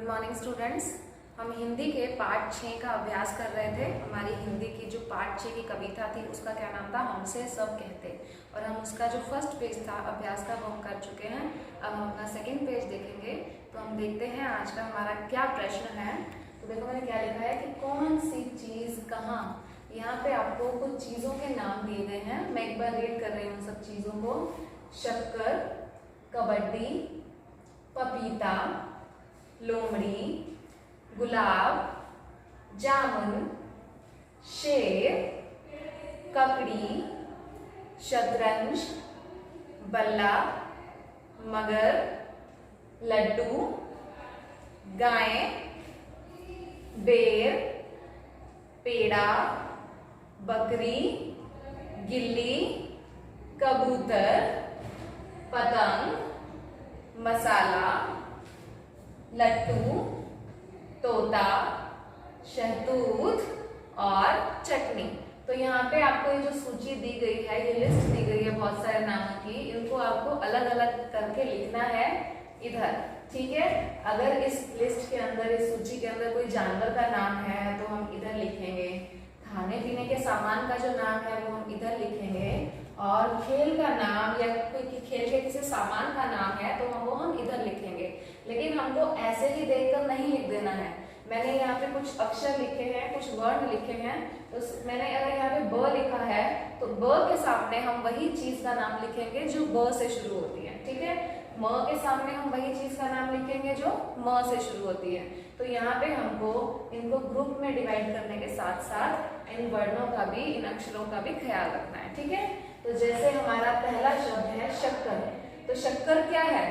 Good morning students. हम हिंदी के पाठ 6 का अभ्यास कर रहे थे। हमारी हिंदी की जो पाठ 6 की कविता थी उसका क्या नाम था, हमसे सब कहते, और हम उसका जो फर्स्ट पेज था अभ्यास का वो हम कर चुके हैं। अब हम अपना सेकंड पेज देखेंगे। तो हम देखते हैं आज का हमारा क्या प्रश्न है। तो देखो मैंने क्या लिखा है कि कौन सी चीज़ कहाँ। यहाँ पे आपको कुछ चीज़ों के नाम दिए गए हैं। मैं एक बार रीड कर रही हूँ सब चीज़ों को। शक्कर, कबड्डी, पपीता, लोमड़ी, गुलाब, जामुन, शेर, ककड़ी, शतरंज, बल्ला, मगर, लड्डू, गाय, बेर, पेड़ा, बकरी, गिल्ली, कबूतर, पतंग, मसाला, लट्टू, तोता, शहतूत और चटनी। तो यहाँ पे आपको ये जो सूची दी गई है, ये लिस्ट दी गई है बहुत सारे नामों की, इनको आपको अलग अलग करके लिखना है इधर, ठीक है। अगर इस लिस्ट के अंदर, इस सूची के अंदर कोई जानवर का नाम है तो हम इधर लिखेंगे। खाने पीने के सामान का जो नाम है वो हम इधर लिखेंगे, और खेल का नाम या कोई खेल के किसी सामान का नाम है तो वो हम इधर लिखेंगे। लेकिन हमको ऐसे ही देखकर नहीं लिख देना है। मैंने यहाँ पे कुछ अक्षर लिखे हैं, कुछ वर्ण लिखे हैं। तो मैंने अगर यहाँ पे ब लिखा है तो ब के सामने हम वही चीज का नाम लिखेंगे जो ब से शुरू होती है, ठीक है। म के सामने हम वही चीज का नाम लिखेंगे जो म से शुरू होती है। तो यहाँ पे हमको इनको ग्रुप में डिवाइड करने के साथ साथ इन वर्णों का भी, इन अक्षरों का भी ख्याल रखना है, ठीक है। तो जैसे हमारा पहला शब्द है शक्कर, तो शक्कर क्या है,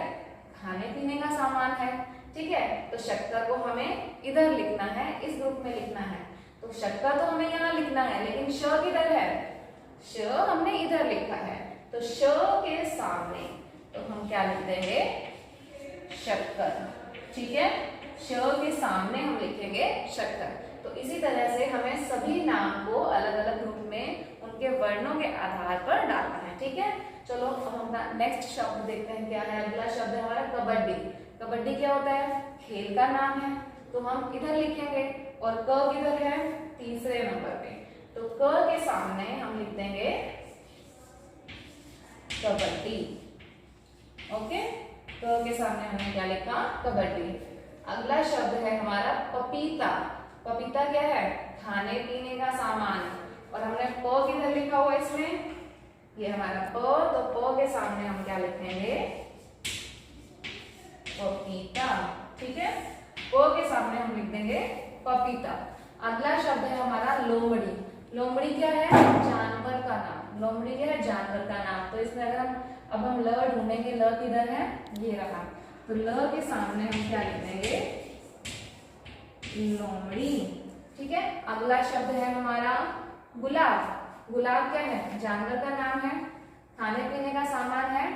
खाने पीने का सामान है, ठीक है। तो शक्कर को हमें इधर लिखना है, इस ग्रुप में लिखना है। तो शक्कर तो हमें यहाँ लिखना है, लेकिन श किधर है, श हमने इधर लिखा है। तो श के सामने तो हम क्या लिख देंगे, शक्कर, ठीक है। श के सामने हम लिखेंगे शक्कर। तो इसी तरह से हमें सभी नाम को अलग अलग ग्रुप में उनके वर्णों के आधार पर डालना है, ठीक है। चलो अब हम नेक्स्ट शब्द देखते हैं क्या है। अगला शब्द है हमारा कबड्डी। कबड्डी क्या होता है, खेल का नाम है, तो हम इधर लिखेंगे। और क किधर है, तीसरे नंबर पे। तो क के सामने हम लिख देंगे कबड्डी, ओके। क के सामने हमने क्या लिखा, कबड्डी। अगला शब्द है हमारा पपीता। पपीता क्या है, खाने पीने का सामान, और हमने प किधर लिखा हुआ इसमें, ये हमारा प। तो प के सामने हम क्या लिखेंगे, पपीता, ठीक है। प के सामने हम लिख देंगे पपीता। अगला शब्द है हमारा लोमड़ी। लोमड़ी क्या है, जानवर का नाम। लोमड़ी क्या है, जानवर का नाम। तो इसमें अगर हम ल ढूंढेंगे, ल किधर है, ये रहा। तो ल के सामने हम क्या लिख देंगे, लोमड़ी, ठीक है। अगला शब्द है हमारा गुलाब। गुलाब क्या है, जानवर का नाम है, खाने पीने का सामान है,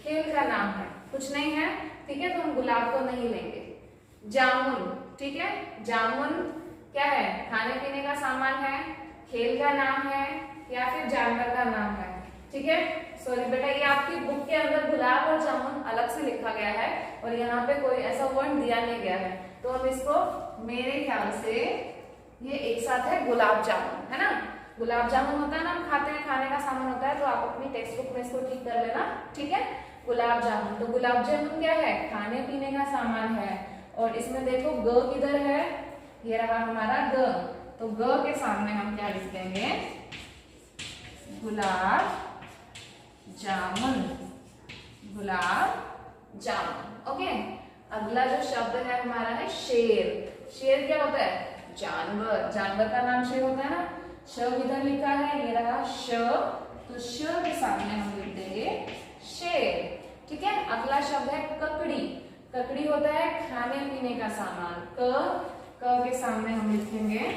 खेल का नाम है, कुछ नहीं है, ठीक है। तो हम गुलाब को नहीं लेंगे। जामुन, ठीक है। जामुन क्या है, खाने पीने का सामान है, खेल का नाम है, या फिर जानवर का नाम है, ठीक है। सॉरी बेटा, ये आपकी बुक के अंदर गुलाब और जामुन अलग से लिखा गया है, और यहाँ पे कोई ऐसा वर्ण दिया नहीं गया है। तो अब इसको मेरे ख्याल से ये एक साथ है गुलाब जामुन, है ना। गुलाब जामुन होता है ना, हम खाते हैं, खाने का सामान होता है। तो आप अपनी टेक्स्ट बुक में इसको ठीक कर लेना, ठीक है। गुलाब जामुन, तो गुलाब जामुन क्या है, खाने पीने का सामान है। और इसमें देखो ग किधर है, ये रहा हमारा ग। तो ग के सामने हम क्या लिख देंगे, गुलाब जामुन, गुलाब जामुन, ओके। अगला जो शब्द है हमारा है शेर। शेर क्या होता है, जानवर। जानवर का नाम शेर होता है ना। श किधर लिखा है, ये रहा श। तो श के सामने हम लिख देंगे शेर, ठीक है। अगला शब्द है ककड़ी। ककड़ी होता है खाने पीने का सामान। क के सामने हम लिखेंगे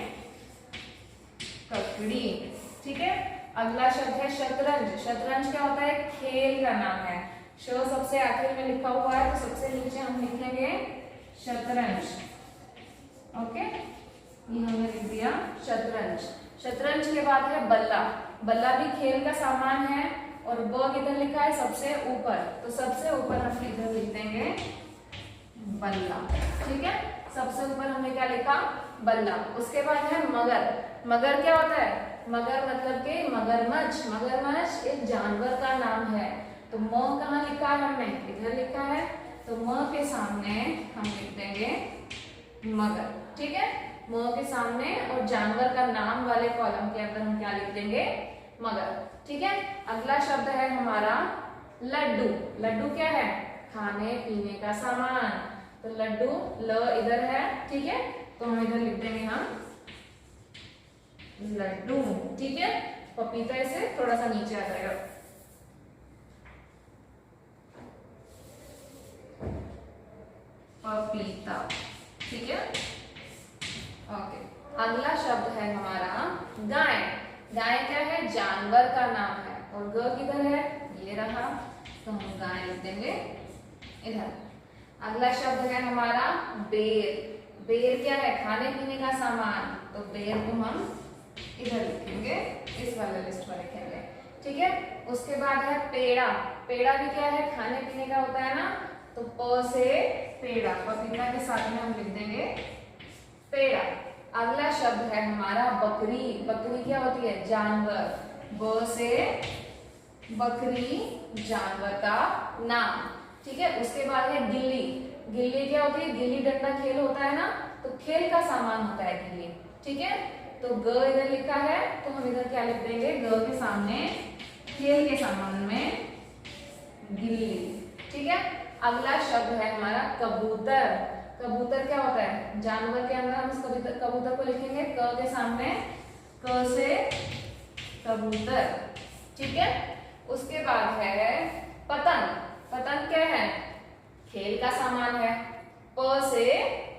ककड़ी, ठीक है। अगला शब्द है शतरंज। शतरंज क्या होता है, खेल का नाम है। श सबसे आखिर में लिखा हुआ है, तो सबसे नीचे हम लिखेंगे शतरंज, ओके। ये हमने लिख दिया शतरंज। शतरंज के बाद है बल्ला। बल्ला भी खेल का सामान है और ब किधर लिखा है सबसे ऊपर, तो सबसे ऊपर हम इधर लिख देंगे बल्ला। ठीक है, सबसे ऊपर हमने क्या लिखा, बल्ला। उसके बाद है मगर। मगर क्या होता है, मगर मतलब कि मगरमच्छ। मगरमच्छ एक जानवर का नाम है। तो म कहाँ लिखा है हमने, इधर लिखा है, तो म के सामने हम लिख देंगे मगर। ठीक है, म के सामने और जानवर का नाम वाले कॉलम के अंदर हम क्या लिख देंगे, मगर। ठीक है, अगला शब्द है हमारा लड्डू। लड्डू क्या है, खाने पीने का सामान। तो लड्डू, ल इधर है, ठीक है, तो हम इधर लिख देंगे हम लड्डू। ठीक है, पपीता इसे थोड़ा सा नीचे आ जाएगा। पपीता। ठीक है, ओके। अगला शब्द है हमारा गाय। गाय क्या है, जानवर का नाम है। और ग किधर है, ये रहा, तो हम गाय लिख देंगे इधर। अगला शब्द है हमारा बेर। बेर क्या है, खाने पीने का सामान। तो बेर को हम इधर लिखेंगे, इस वाले लिस्ट पर लिखेंगे। ठीक है, उसके बाद है पेड़ा। पेड़ा भी क्या है, खाने पीने का होता है ना, तो प से पेड़ा, पपीता के साथ में हम लिख देंगे पेड़ा। अगला शब्द है हमारा बकरी। बकरी क्या होती है, जानवर। ब से बकरी, जानवर का नाम। ठीक है, उसके बाद है गिल्ली। गिल्ली क्या होती है, गिल्ली डंडा खेल होता है ना, तो खेल का सामान होता है गिल्ली। ठीक है, तो ग इधर लिखा है, तो हम इधर क्या लिख देंगे, ग के सामने खेल के सामान में गिल्ली। ठीक है, अगला शब्द है हमारा कबूतर। कबूतर क्या होता है, जानवर के अंदर हम इस कबूतर को लिखेंगे क के सामने, क से कबूतर। ठीक है, उसके बाद है पतंग। पतंग क्या है, खेल का सामान है। प से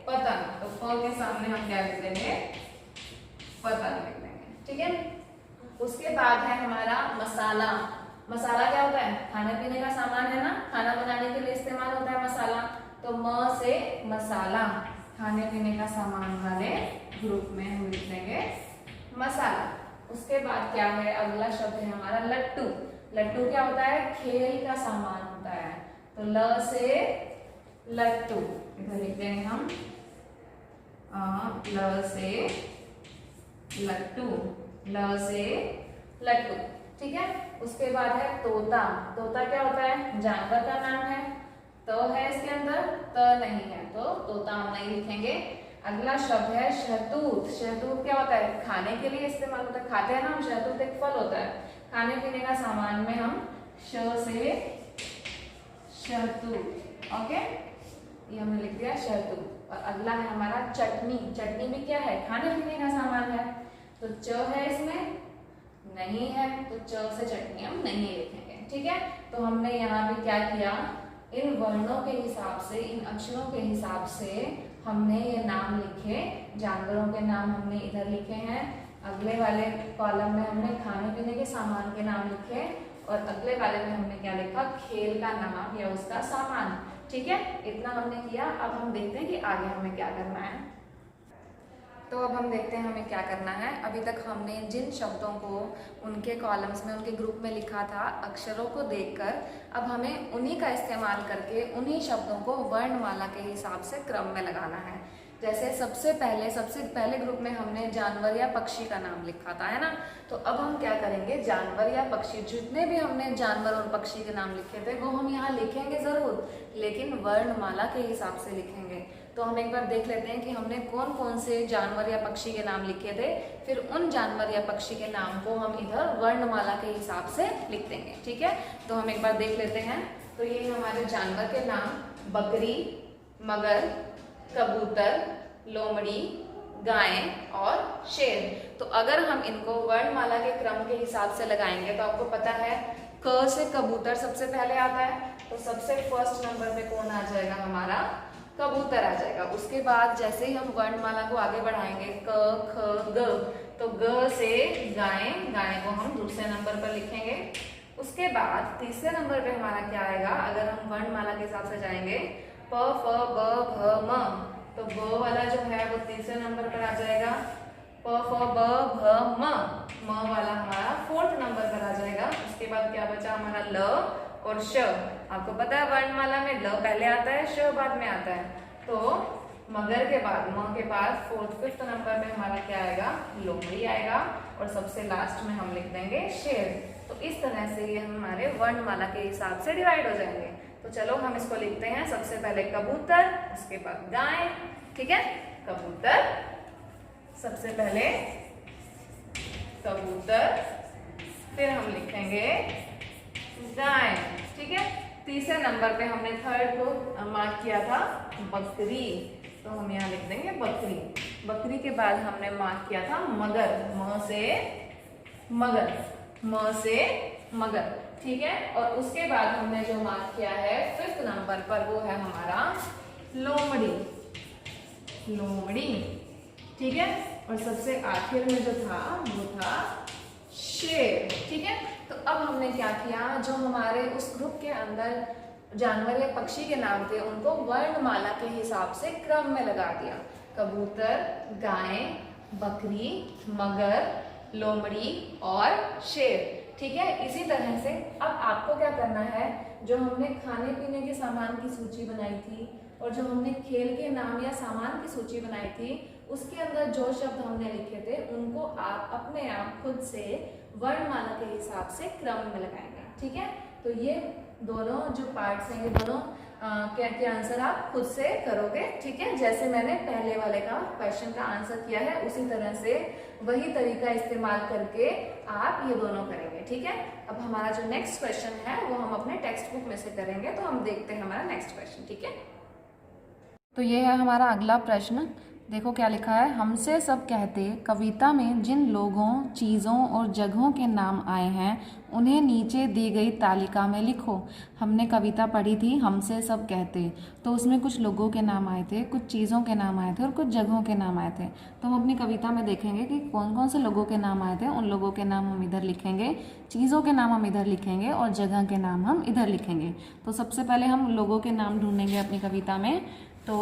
पतंग, तो प के सामने हम क्या लिख देंगे, पतंग लिख देंगे। ठीक है, उसके बाद है हमारा मसाला। मसाला क्या होता है, खाने पीने का सामान है ना, खाना बनाने के लिए इस्तेमाल होता है मसाला। तो म से मसाला, खाने पीने का सामान वाले ग्रुप में हम लिख देंगे मसाला। उसके बाद क्या है, अगला शब्द है हमारा लट्टू। लट्टू क्या होता है, खेल का सामान होता है। तो ल से लट्टू, इधर लिख देंगे हम ल से लट्टू, ल से लट्टू। ठीक है, उसके बाद है तोता। तोता क्या होता है, जानवर का नाम है। तो है इसके अंदर, त नहीं है, तो तोता हम नहीं लिखेंगे। अगला शब्द है शहतूत। शहतूत क्या होता है, खाने के लिए इस्तेमाल होता है, खाते हैं ना हम, शहतूत एक फल होता है। खाने पीने का सामान में हम श से शहतूत। ओके, ये हमने लिख दिया शहतूत। और अगला है हमारा चटनी। चटनी भी क्या है, खाने पीने का सामान है। तो च है इसमें, नहीं है, तो च से चटनी हम नहीं लिखेंगे। ठीक है, तो हमने यहाँ भी क्या किया, इन वर्णों के हिसाब से, इन अक्षरों के हिसाब से हमने ये नाम लिखे। जानवरों के नाम हमने इधर लिखे हैं, अगले वाले कॉलम में हमने खाने पीने के सामान के नाम लिखे, और अगले वाले में हमने क्या लिखा, खेल का नाम या उसका सामान। ठीक है, इतना हमने किया। अब हम देखते हैं कि आगे हमें क्या करना है। तो अब हम देखते हैं हमें क्या करना है। अभी तक हमने जिन शब्दों को उनके कॉलम्स में, उनके ग्रुप में लिखा था, अक्षरों को देखकर अब हमें उन्हीं का इस्तेमाल करके उन्हीं शब्दों को वर्णमाला के हिसाब से क्रम में लगाना है। जैसे सबसे पहले ग्रुप में हमने जानवर या पक्षी का नाम लिखा था, है ना। तो अब हम क्या करेंगे, जानवर या पक्षी, जितने भी हमने जानवर और पक्षी के नाम लिखे थे वो हम यहाँ लिखेंगे जरूर, लेकिन वर्णमाला के हिसाब से लिखेंगे। तो हम एक बार देख लेते हैं कि हमने कौन कौन से जानवर या पक्षी के नाम लिखे थे, फिर उन जानवर या पक्षी के नाम को हम इधर वर्णमाला के हिसाब से लिख देंगे। ठीक है, तो हम एक बार देख लेते हैं। तो ये हमारे जानवर के नाम, बकरी, मगर, कबूतर, लोमड़ी, गाय और शेर। तो अगर हम इनको वर्णमाला के क्रम के हिसाब से लगाएंगे तो आपको पता है क से कबूतर सबसे पहले आता है, तो सबसे फर्स्ट नंबर पे कौन आ जाएगा, हमारा कबूतर आ जाएगा। उसके बाद जैसे ही हम वर्णमाला को आगे बढ़ाएंगे, क ख ग, तो ग से गाय, गाय को हम दूसरे नंबर पर लिखेंगे। उसके बाद तीसरे नंबर पे हमारा क्या आएगा, अगर हम वर्णमाला के हिसाब से जाएंगे, प फ ब भ म, तो ब वाला जो है वो तीसरे नंबर पर आ जाएगा। प फ ब भ म वाला हमारा फोर्थ नंबर पर आ जाएगा। उसके बाद क्या बचा हमारा ल और श, आपको पता है वर्णमाला में ल पहले आता है, श बाद में आता है। तो मगर के बाद म के बाद 5th नंबर पे हमारा क्या आएगा, लोमड़ी आएगा, और सबसे लास्ट में हम लिख देंगे शेर। तो इस तरह से ये हमारे वर्णमाला के हिसाब से डिवाइड हो जाएंगे। तो चलो हम इसको लिखते हैं, सबसे पहले कबूतर, उसके बाद गाय, ठीक है। कबूतर, सबसे पहले कबूतर, फिर हम लिखेंगे गाय, ठीक है। तीसरे नंबर पे हमने 3rd को मार्क किया था बकरी, तो हम यहाँ लिख देंगे बकरी। बकरी के बाद हमने मार्क किया था मगर, म से मगर, म से मगर, ठीक है। और उसके बाद हमने जो मार्क किया है 5th नंबर पर, वो है हमारा लोमड़ी, लोमड़ी, ठीक है। और सबसे आखिर में जो था वो था शेर, ठीक है। तो अब हमने क्या किया, जो हमारे उस ग्रुप के अंदर जानवर या पक्षी के नाम थे उनको वर्णमाला के हिसाब से क्रम में लगा दिया। कबूतर, गाय, बकरी, मगर, लोमड़ी और शेर, ठीक है। इसी तरह से अब आपको क्या करना है, जो हमने खाने पीने के सामान की सूची बनाई थी और जो हमने खेल के नाम या सामान की सूची बनाई थी, उसके अंदर जो शब्द हमने लिखे थे उनको आप अपने आप खुद से वर्णमाला के हिसाब से क्रम में लगाएंगे, ठीक है। तो ये दोनों जो पार्ट्स हैं, ये दोनों के आंसर आप खुद से करोगे, ठीक है। जैसे मैंने पहले वाले का क्वेश्चन का आंसर किया है, उसी तरह से वही तरीका इस्तेमाल करके आप ये दोनों करेंगे, ठीक है। अब हमारा जो नेक्स्ट क्वेश्चन है वो हम अपने टेक्स्ट बुक में से करेंगे, तो हम देखते हैं हमारा नेक्स्ट क्वेश्चन, ठीक है। तो ये है हमारा अगला प्रश्न। देखो क्या लिखा है, हमसे सब कहते कविता में जिन लोगों, चीज़ों और जगहों के नाम आए हैं उन्हें नीचे दी गई तालिका में लिखो। हमने कविता पढ़ी थी हमसे सब कहते, तो उसमें कुछ लोगों के नाम आए थे, कुछ चीज़ों के नाम आए थे और कुछ जगहों के नाम आए थे। तो हम अपनी कविता में देखेंगे कि कौन कौन से लोगों के नाम आए थे, उन लोगों के नाम हम इधर लिखेंगे, चीज़ों के नाम हम इधर लिखेंगे और जगह के नाम हम इधर लिखेंगे। तो सबसे पहले हम लोगों के नाम ढूंढेंगे अपनी कविता में। तो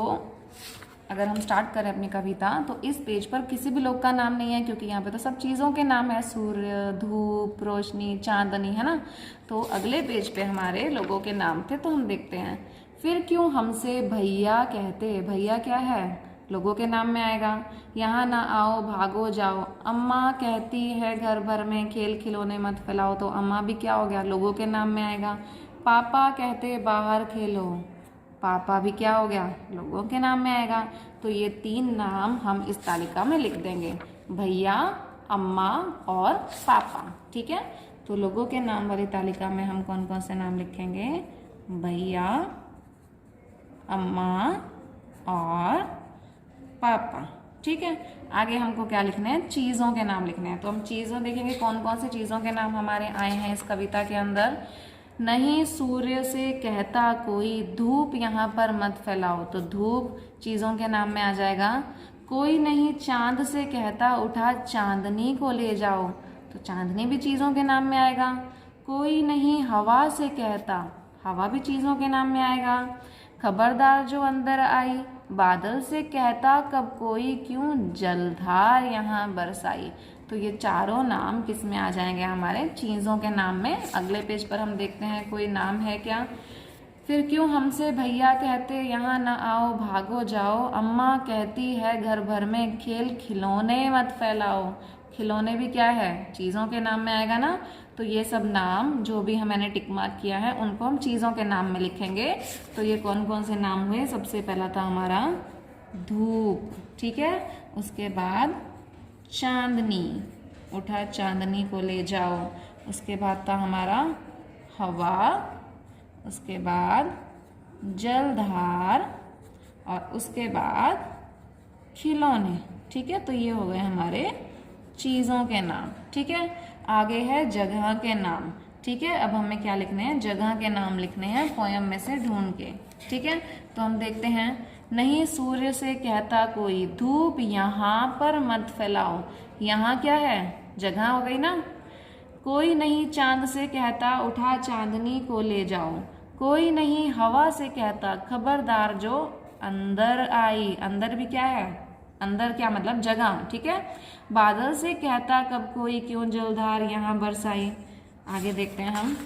अगर हम स्टार्ट करें अपनी कविता, तो इस पेज पर किसी भी लोग का नाम नहीं है, क्योंकि यहाँ पे तो सब चीज़ों के नाम है, सूर्य, धूप, रोशनी, चांदनी, है ना। तो अगले पेज पे हमारे लोगों के नाम थे, तो हम देखते हैं। फिर क्यों हमसे भैया कहते, भैया क्या है, लोगों के नाम में आएगा। यहाँ ना आओ भागो जाओ, अम्मा कहती है घर भर में खेल खिलौने मत फैलाओ, तो अम्मा भी क्या हो गया, लोगों के नाम में आएगा। पापा कहते बाहर खेलो, पापा भी क्या हो गया, लोगों के नाम में आएगा। तो ये 3 नाम हम इस तालिका में लिख देंगे, भैया, अम्मा और पापा, ठीक है। तो लोगों के नाम वाली तालिका में हम कौन कौन से नाम लिखेंगे, भैया, अम्मा और पापा, ठीक है। आगे हमको क्या लिखना है, चीज़ों के नाम लिखने हैं। तो हम चीज़ों देखेंगे कौन कौन से चीज़ों के नाम हमारे आए हैं इस कविता के अंदर। नहीं सूर्य से कहता कोई धूप यहाँ पर मत फैलाओ, तो धूप चीज़ों के नाम में आ जाएगा। कोई नहीं चांद से कहता उठा चांदनी को ले जाओ, तो चांदनी भी चीज़ों के नाम में आएगा। कोई नहीं हवा से कहता, हवा भी चीज़ों के नाम में आएगा। खबरदार जो अंदर आई, बादल से कहता कब कोई क्यों जलधार यहाँ बरसाई। तो ये चारों नाम किस में आ जाएंगे, हमारे चीज़ों के नाम में। अगले पेज पर हम देखते हैं कोई नाम है क्या। फिर क्यों हमसे भैया कहते यहाँ ना आओ भागो जाओ, अम्मा कहती है घर भर में खेल खिलौने मत फैलाओ। खिलौने भी क्या है, चीज़ों के नाम में आएगा ना। तो ये सब नाम जो भी मैंने टिक मार्क किया है उनको हम चीज़ों के नाम में लिखेंगे। तो ये कौन कौन से नाम हुए, सबसे पहला था हमारा धूप, ठीक है। उसके बाद चांदनी, उठा चांदनी को ले जाओ। उसके बाद था हमारा हवा, उसके बाद जलधार और उसके बाद खिलौने, ठीक है। तो ये हो गए हमारे चीज़ों के नाम, ठीक है। आगे है जगह के नाम, ठीक है। अब हमें क्या लिखने हैं, जगह के नाम लिखने हैं पोयम में से ढूंढ के, ठीक है। तो हम देखते हैं, नहीं सूर्य से कहता कोई धूप यहाँ पर मत फैलाओ, यहाँ क्या है, जगह हो गई ना। कोई नहीं चांद से कहता उठा चांदनी को ले जाओ। कोई नहीं हवा से कहता खबरदार जो अंदर आई, अंदर भी क्या है, अंदर क्या मतलब जगह, ठीक है। बादल से कहता कब कोई क्यों जलधार यहाँ बरसाई। आगे देखते हैं हम।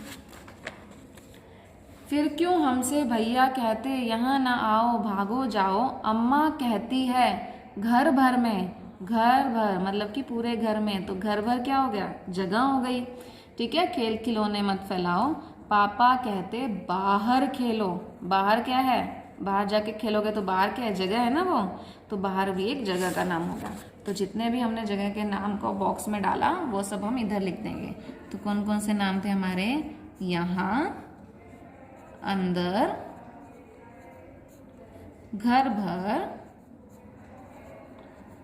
फिर क्यों हमसे भैया कहते यहाँ ना आओ भागो जाओ, अम्मा कहती है घर भर में, घर भर मतलब कि पूरे घर में, तो घर भर क्या हो गया, जगह हो गई। ठीक है, खेल खिलौने मत फैलाओ, पापा कहते बाहर खेलो, बाहर क्या है, बाहर जाके खेलोगे तो बाहर क्या है, जगह है ना वो, तो बाहर भी एक जगह का नाम होगा। तो जितने भी हमने जगह के नाम को बॉक्स में डाला वो सब हम इधर लिख देंगे। तो कौन कौन से नाम थे हमारे, यहाँ, अंदर, घर भर,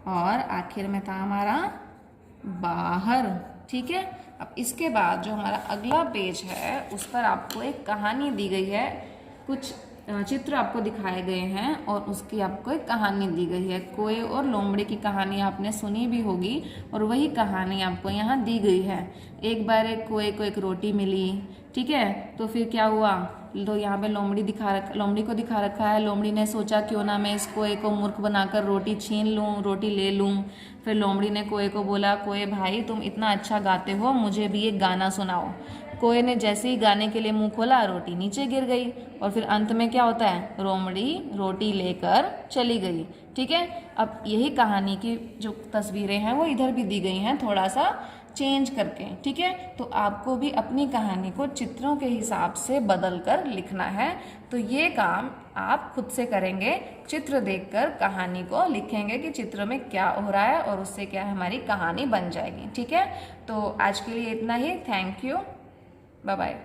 और आखिर में था हमारा बाहर। ठीक है, अब इसके बाद जो हमारा अगला पेज है उस पर आपको एक कहानी दी गई है, कुछ चित्र आपको दिखाए गए हैं और उसकी आपको एक कहानी दी गई है। कोए और लोमड़ी की कहानी आपने सुनी भी होगी और वही कहानी आपको यहाँ दी गई है। एक बार एक कोए को एक रोटी मिली, ठीक है, तो फिर क्या हुआ, तो यहाँ पे लोमड़ी को दिखा रखा है। लोमड़ी ने सोचा क्यों ना मैं इस कोए को मूर्ख बनाकर रोटी छीन लूँ, रोटी ले लूँ। फिर लोमड़ी ने कोए को बोला, कोए भाई तुम इतना अच्छा गाते हो, मुझे भी एक गाना सुनाओ। कोए ने जैसे ही गाने के लिए मुंह खोला, रोटी नीचे गिर गई और फिर अंत में क्या होता है, लोमड़ी रोटी लेकर चली गई। ठीक है, अब यही कहानी की जो तस्वीरें हैं वो इधर भी दी गई हैं, थोड़ा सा चेंज करके। ठीक है, तो आपको भी अपनी कहानी को चित्रों के हिसाब से बदल कर लिखना है। तो ये काम आप खुद से करेंगे, चित्र देखकर कहानी को लिखेंगे कि चित्र में क्या हो रहा है और उससे क्या हमारी कहानी बन जाएगी। ठीक है, तो आज के लिए इतना ही। Thank you, bye bye.